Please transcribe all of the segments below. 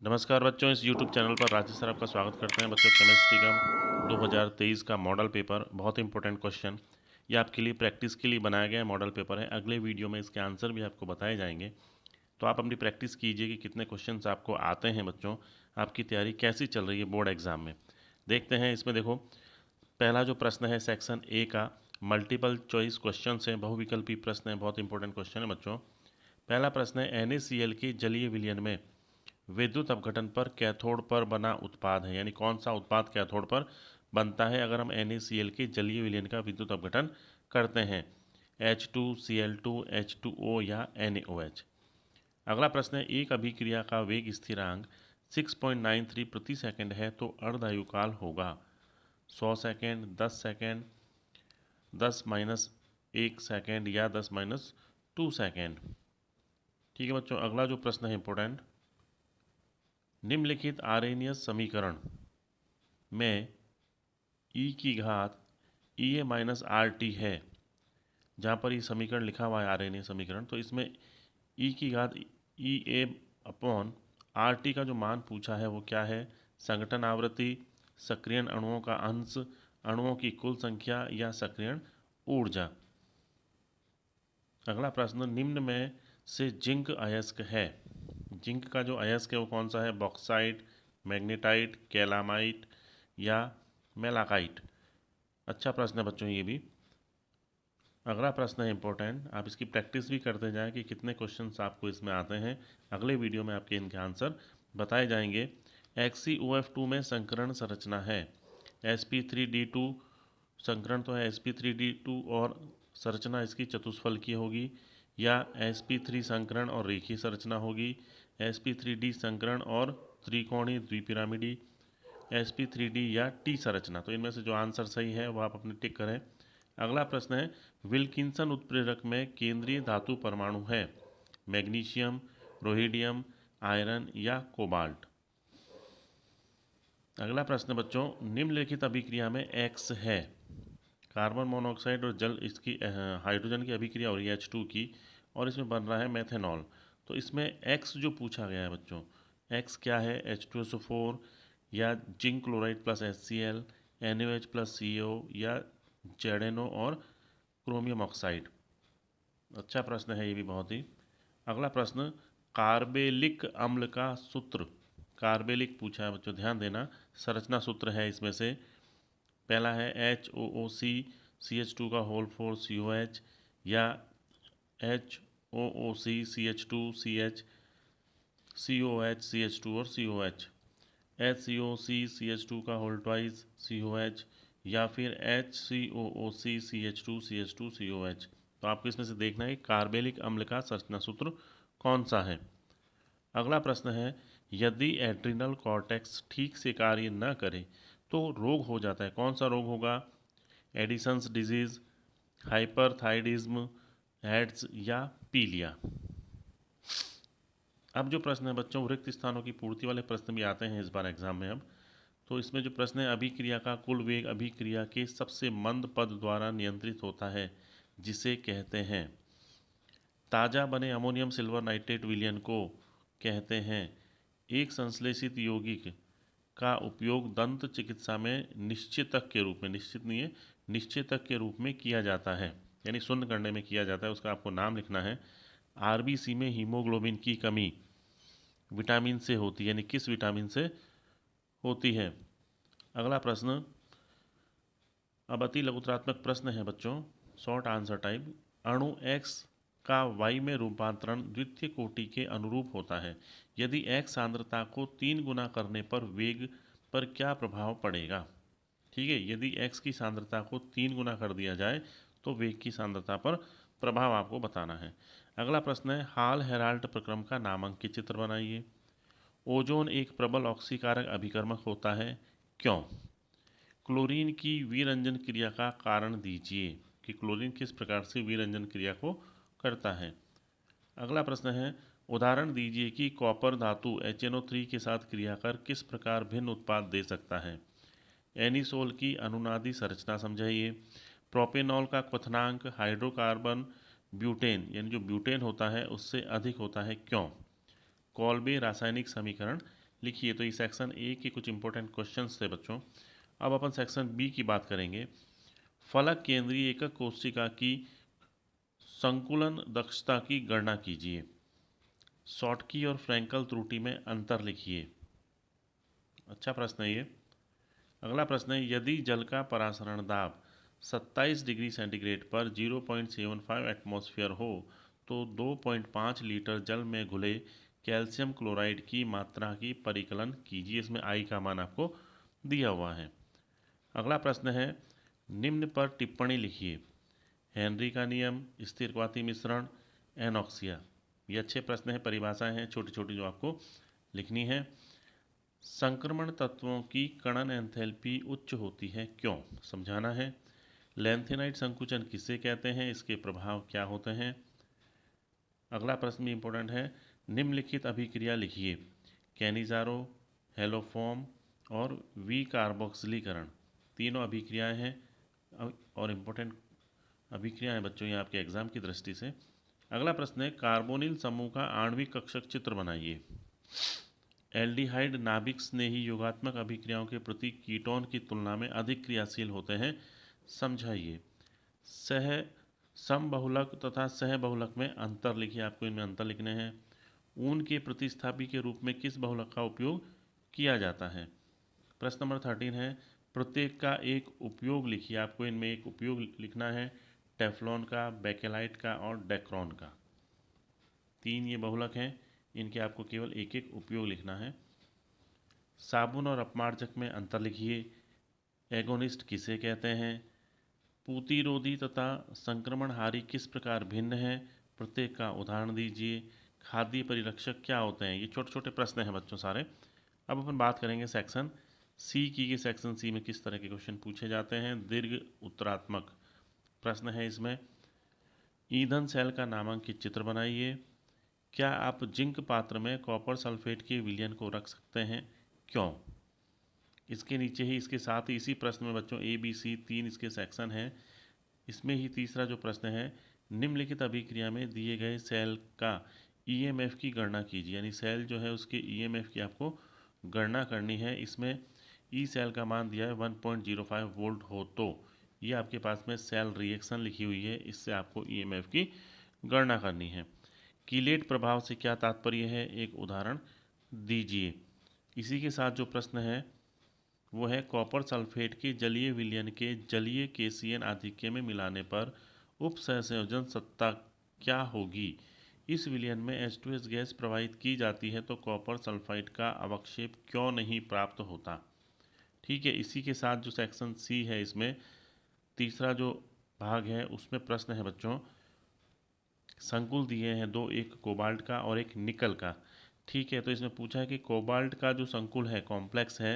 नमस्कार बच्चों, इस YouTube चैनल पर राजेश सर आपका स्वागत करते हैं। बच्चों, केमिस्ट्री का 2023 का मॉडल पेपर बहुत इंपॉर्टेंट क्वेश्चन ये आपके लिए प्रैक्टिस के लिए बनाया गया मॉडल पेपर है। अगले वीडियो में इसके आंसर भी आपको बताए जाएंगे, तो आप अपनी प्रैक्टिस कीजिए कि कितने क्वेश्चंस आपको आते हैं। बच्चों, आपकी तैयारी कैसी चल रही है बोर्ड एग्जाम में, देखते हैं। इसमें देखो, पहला जो प्रश्न है सेक्शन ए का मल्टीपल चॉइस क्वेश्चन है, बहुविकल्पी प्रश्न है, बहुत इंपॉर्टेंट क्वेश्चन है बच्चों। पहला प्रश्न है NaCl के जलीय विलयन में विद्युत अपघटन पर कैथोड पर बना उत्पाद है, यानी कौन सा उत्पाद कैथोड पर बनता है अगर हम NaCl के जलीय विलयन का विद्युत अपघटन करते हैं? H2Cl2, H2O या NaOH। अगला प्रश्न है, एक अभिक्रिया का वेग स्थिरांक 6.93 प्रति सेकंड है तो अर्धायुकाल होगा 100 सेकंड, 10 सेकंड, 10 - 1 सेकंड या 10 - 2 सेकंड। ठीक है बच्चों, अगला जो प्रश्न है इंपॉर्टेंट, निम्नलिखित आरेनियस समीकरण में e की घात EA-RT है। जहाँ पर ये समीकरण लिखा हुआ है आरेनियस समीकरण, तो इसमें e की घात EA/RT का जो मान पूछा है वो क्या है? संगठन आवृत्ति, सक्रियण अणुओं का अंश, अणुओं की कुल संख्या या सक्रियण ऊर्जा। अगला प्रश्न, निम्न में से जिंक अयस्क है। जिंक का जो अयस्क है वो कौन सा है? बॉक्साइट, मैग्नेटाइट, कैलामाइट या मेलाकाइट। अच्छा प्रश्न है बच्चों ये भी। अगला प्रश्न है इंपॉर्टेंट, आप इसकी प्रैक्टिस भी करते जाएं कि कितने क्वेश्चंस आपको इसमें आते हैं। अगले वीडियो में आपके इनके आंसर बताए जाएंगे। XeOF2 में संकरण संरचना है sp3d2, संकरण तो है sp3d2 और संरचना इसकी चतुष्फल की होगी, या sp3 संकरण और रेखीय संरचना होगी, sp3d संकरण और त्रिकोणीय द्विपिरामिडी, sp3d या टी संरचना। तो इनमें से जो आंसर सही है वो आप अपने टिक करें। अगला प्रश्न है, विल्किंसन उत्प्रेरक में केंद्रीय धातु परमाणु है मैग्नीशियम, रोहिडियम, आयरन या कोबाल्ट। अगला प्रश्न बच्चों, निम्नलिखित अभिक्रिया में X है। कार्बन मोनोऑक्साइड और जल, इसकी हाइड्रोजन की अभिक्रिया हो रही है H2 की, और इसमें बन रहा है मेथेनॉल। तो इसमें X जो पूछा गया है बच्चों, X क्या है? H2SO4 या zinc chloride plus HCl, NaOH plus CO या ZNO और क्रोमियम ऑक्साइड। अच्छा प्रश्न है ये भी बहुत ही। अगला प्रश्न, कार्बेलिक अम्ल का सूत्र। कार्बेलिक पूछा है बच्चों, ध्यान देना। संरचना सूत्र है इसमें से, पहला है HOOC CH2 का होल 4 COH, या HOOC CH2 CH COH CH2 और COH, HCOC CH2 का होल ट्वाइस COH, या फिर HCOOC CH2 CH2 COH। तो आपको इसमें से देखना है कि कार्बेलिक अम्ल का संरचना सूत्र कौन सा है। अगला प्रश्न है, यदि एड्रिनल कॉर्टेक्स ठीक से कार्य न करे तो रोग हो जाता है, कौन सा रोग होगा? एडिसन्स डिजीज, हाइपरथायरिज्म, एड्स या पीलिया। अब जो प्रश्न है बच्चों, रिक्त स्थानों की पूर्ति वाले प्रश्न भी आते हैं इस बार एग्जाम में। अब तो इसमें जो प्रश्न है, अभिक्रिया का कुल वेग अभिक्रिया के सबसे मंद पद द्वारा नियंत्रित होता है जिसे कहते हैं। ताज़ा बने अमोनियम सिल्वर नाइट्रेट विलयन को कहते हैं। एक संश्लेषित यौगिक का उपयोग दंत चिकित्सा में निश्चेतक के रूप में, निश्चित नहीं है, निश्चेतक के रूप में किया जाता है, यानी शून्य करने में किया जाता है। उसका आपको नाम लिखना है। RBC में हीमोग्लोबिन की कमी विटामिन से होती है, यानी किस विटामिन से होती है? अगला प्रश्न, अब अति लघुतरात्मक प्रश्न है बच्चों, शॉर्ट आंसर टाइप। अणु X का Y में रूपांतरण द्वितीय कोटि के अनुरूप होता है। यदि X सांद्रता को 3 गुना करने पर वेग पर क्या प्रभाव पड़ेगा? ठीक है, यदि X की सांद्रता को 3 गुना कर दिया जाए तो वेग की सांद्रता पर प्रभाव आपको बताना है। अगला प्रश्न है, हाल हेराल्ट प्रक्रम का नामांकित चित्र बनाइए। ओजोन एक प्रबल ऑक्सीकारक अभिकर्मक होता है, क्यों? क्लोरीन की विरंजन क्रिया का कारण दीजिए कि क्लोरीन किस प्रकार से विरंजन क्रिया को करता है। अगला प्रश्न है, उदाहरण दीजिए कि कॉपर धातु HNO3 के साथ क्रिया कर किस प्रकार भिन्न उत्पाद दे सकता है। एनिसोल की अनुनादी संरचना समझाइए। प्रोपेनॉल का क्वथनांक हाइड्रोकार्बन ब्यूटेन, यानी जो ब्यूटेन होता है उससे अधिक होता है, क्यों? कॉल्बे रासायनिक समीकरण लिखिए। तो ये सेक्शन ए के कुछ इंपॉर्टेंट क्वेश्चंस थे बच्चों। अब अपन सेक्शन बी की बात करेंगे। फलक केंद्रीय एकक कोशिका की संकुलन दक्षता की गणना कीजिए। शॉटकी और फ्रैंकल त्रुटि में अंतर लिखिए। अच्छा प्रश्न है ये। अगला प्रश्न है, यदि जल का परासरण दाब 27 डिग्री सेंटीग्रेड पर 0.75 एटमॉस्फेयर हो तो 2.5 लीटर जल में घुले कैल्शियम क्लोराइड की मात्रा की परिकलन कीजिए। इसमें आई का मान आपको दिया हुआ है। अगला प्रश्न है, निम्न पर टिप्पणी लिखिए। हेनरी का नियम, स्थिरवाती मिश्रण, एनॉक्सिया। ये अच्छे प्रश्न हैं, परिभाषाएं हैं छोटी छोटी जो आपको लिखनी है। संक्रमण तत्वों की कणन एंथैल्पी उच्च होती है, क्यों? समझाना है। लैंथेनाइट संकुचन किसे कहते हैं, इसके प्रभाव क्या होते हैं? अगला प्रश्न भी इंपॉर्टेंट है। निम्नलिखित अभिक्रिया लिखिए। कैनिजारो, हेलोफॉर्म और वी कार्बोक्सिलीकरण तीनों अभिक्रियाएं हैं और इम्पोर्टेंट अभिक्रिया है बच्चों ये आपके एग्जाम की दृष्टि से। अगला प्रश्न है, कार्बोनिल समूह का आणविक कक्षक चित्र बनाइए। एल्डिहाइड नाभिक स्नेही योगात्मक अभिक्रियाओं के प्रति कीटोन की तुलना में अधिक क्रियाशील होते हैं, समझाइए। सह समबहुलक तथा सहबहुलक में अंतर लिखिए, आपको इनमें अंतर लिखने हैं। ऊन के प्रतिस्थापी के रूप में किस बहुलक का उपयोग किया जाता है? प्रश्न नंबर 13 है, प्रत्येक का एक उपयोग लिखिए, आपको इनमें एक उपयोग लिखना है। टेफ्लॉन का, बेकेलाइट का और डेक्रोन का। तीन ये बहुलक हैं, इनके आपको केवल एक एक उपयोग लिखना है। साबुन और अपमार्जक में अंतर लिखिए। एगोनिस्ट किसे कहते हैं? पूतिरोधी तथा संक्रमणहारी किस प्रकार भिन्न है? प्रत्येक का उदाहरण दीजिए। खाद्य परिरक्षक क्या होते हैं? ये छोटे छोटे प्रश्न हैं बच्चों सारे। अब अपन बात करेंगे सेक्शन सी की। कि सेक्शन सी में किस तरह के क्वेश्चन पूछे जाते हैं। दीर्घ उत्तरात्मक प्रश्न है इसमें। ईंधन सेल का नामांकित चित्र बनाइए। क्या आप जिंक पात्र में कॉपर सल्फेट के विलयन को रख सकते हैं, क्यों? इसके नीचे ही, इसके साथ ही इसी प्रश्न में बच्चों ए बी सी तीन इसके सेक्शन हैं। इसमें ही तीसरा जो प्रश्न है, निम्नलिखित अभिक्रिया में दिए गए सेल का ईएमएफ की गणना कीजिए। यानी सेल जो है उसके ईएमएफ की आपको गणना करनी है। इसमें ई सेल का मान दिया है 1.05 वोल्ट हो तो ये आपके पास में सेल रिएक्शन लिखी हुई है, इससे आपको ईएमएफ की गणना करनी है। कीलेट प्रभाव से क्या तात्पर्य है, एक उदाहरण दीजिए। इसी के साथ जो प्रश्न है वो है, कॉपर सल्फेट के जलीय विलयन के जलीय केसीएन आधिक्य में मिलाने पर उप सहसंयोजन सत्ता क्या होगी? इस विलयन में H2S गैस प्रवाहित की जाती है तो कॉपर सल्फाइड का अवक्षेप क्यों नहीं प्राप्त होता? ठीक है। इसी के साथ जो सेक्शन सी है, इसमें तीसरा जो भाग है उसमें प्रश्न है बच्चों, संकुल दिए हैं दो, एक कोबाल्ट का और एक निकल का। ठीक है। तो इसमें पूछा है कि कोबाल्ट का जो संकुल है, कॉम्प्लेक्स है,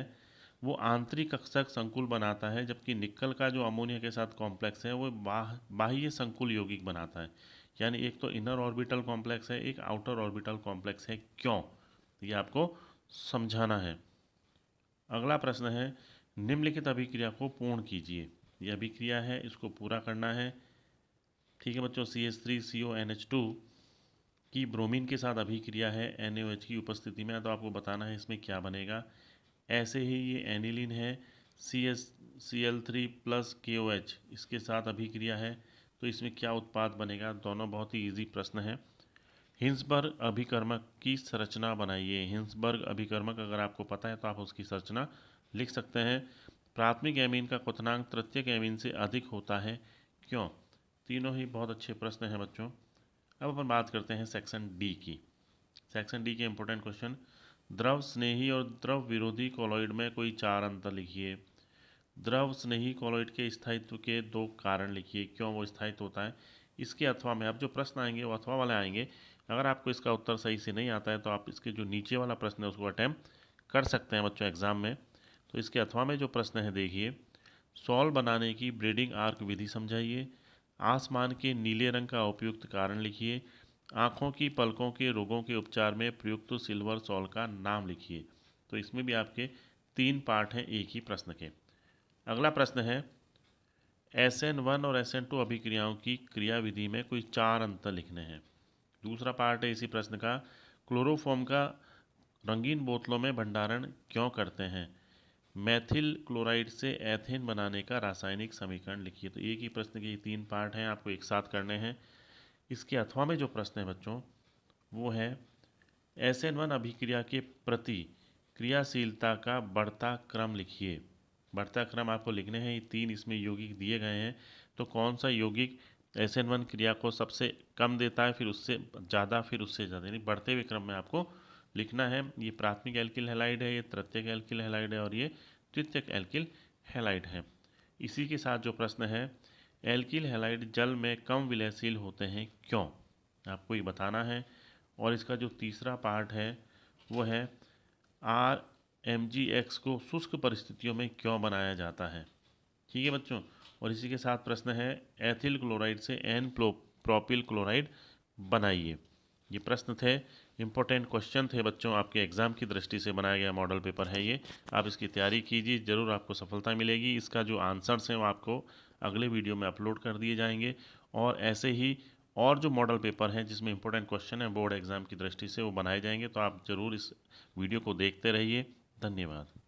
वो आंतरिक कक्षक संकुल बनाता है, जबकि निकल का जो अमोनिया के साथ कॉम्प्लेक्स है वो बाह्य संकुल यौगिक बनाता है। यानी एक तो इनर ऑर्बिटल कॉम्प्लेक्स है, एक आउटर ऑर्बिटल कॉम्प्लेक्स है, क्यों? ये आपको समझाना है। अगला प्रश्न है, निम्नलिखित अभिक्रिया को पूर्ण कीजिए। ये अभिक्रिया है, इसको पूरा करना है। ठीक है बच्चों, CH3CONH2 की ब्रोमीन के साथ अभिक्रिया है NaOH की उपस्थिति में, तो आपको बताना है इसमें क्या बनेगा। ऐसे ही ये एनिलीन है, CH Cl3 + KOH, इसके साथ अभिक्रिया है, तो इसमें क्या उत्पाद बनेगा। दोनों बहुत ही इजी प्रश्न है। हिंसबर्ग अभिकर्मक की संरचना बनाइए। हिंसबर्ग अभिकर्मक अगर आपको पता है तो आप उसकी संरचना लिख सकते हैं। प्राथमिक एमीन का क्वथनांक तृतीयक एमीन से अधिक होता है, क्यों? तीनों ही बहुत अच्छे प्रश्न हैं बच्चों। अब अपन बात करते हैं सेक्शन डी की। सेक्शन डी के इंपॉर्टेंट क्वेश्चन, द्रव स्नेही और द्रव विरोधी कॉलॉइड में कोई चार अंतर लिखिए। द्रव स्नेही कॉलॉइड के स्थायित्व के दो कारण लिखिए, क्यों वो स्थायित्व होता है। इसके अथवा में अब जो प्रश्न आएंगे वो अथवा वाले आएंगे। अगर आपको इसका उत्तर सही से नहीं आता है तो आप इसके जो नीचे वाला प्रश्न है उसको अटैम्प्ट कर सकते हैं बच्चों एग्जाम में। तो इसके अथवा में जो प्रश्न है देखिए, सॉल बनाने की ब्रीडिंग आर्क विधि समझाइए। आसमान के नीले रंग का उपयुक्त कारण लिखिए। आँखों की पलकों के रोगों के उपचार में प्रयुक्त सिल्वर सॉल का नाम लिखिए। तो इसमें भी आपके तीन पार्ट हैं एक ही प्रश्न के। अगला प्रश्न है, SN1 और SN2 अभिक्रियाओं की क्रियाविधि में कोई चार अंतर लिखने हैं। दूसरा पार्ट है इसी प्रश्न का, क्लोरोफॉर्म का रंगीन बोतलों में भंडारण क्यों करते हैं? मैथिल क्लोराइड से एथेन बनाने का रासायनिक समीकरण लिखिए। तो एक ही प्रश्न के 3 पार्ट हैं, आपको एक साथ करने हैं। इसके अथवा में जो प्रश्न है बच्चों वो है SN1 अभिक्रिया के प्रति क्रियाशीलता का बढ़ता क्रम लिखिए। बढ़ता क्रम आपको लिखने हैं, ये 3 इसमें यौगिक दिए गए हैं। तो कौन सा यौगिक SN1 क्रिया को सबसे कम देता है, फिर उससे ज़्यादा, फिर उससे ज़्यादा, यानी बढ़ते हुए क्रम में आपको लिखना है। ये प्राथमिक एल्किल हैलाइड है, ये तृतीयक एल्किल हैलाइड है और ये तृतीयक एल्किल हैलाइड है। इसी के साथ जो प्रश्न है, एल्किल हैलाइड जल में कम विलयशील होते हैं क्यों? आपको ये बताना है। और इसका जो तीसरा पार्ट है वो है RMGX को शुष्क परिस्थितियों में क्यों बनाया जाता है। ठीक है बच्चों। और इसी के साथ प्रश्न है एथिल क्लोराइड से एन प्रोपिल क्लोराइड बनाइए। ये प्रश्न थे, इम्पोर्टेंट क्वेश्चन थे बच्चों, आपके एग्ज़ाम की दृष्टि से बनाया गया मॉडल पेपर है ये। आप इसकी तैयारी कीजिए, ज़रूर आपको सफलता मिलेगी। इसका जो आंसर्स हैं वो आपको अगले वीडियो में अपलोड कर दिए जाएंगे। और ऐसे ही और जो मॉडल पेपर हैं जिसमें इंपॉर्टेंट क्वेश्चन है बोर्ड एग्ज़ाम की दृष्टि से वो बनाए जाएंगे, तो आप ज़रूर इस वीडियो को देखते रहिए। धन्यवाद।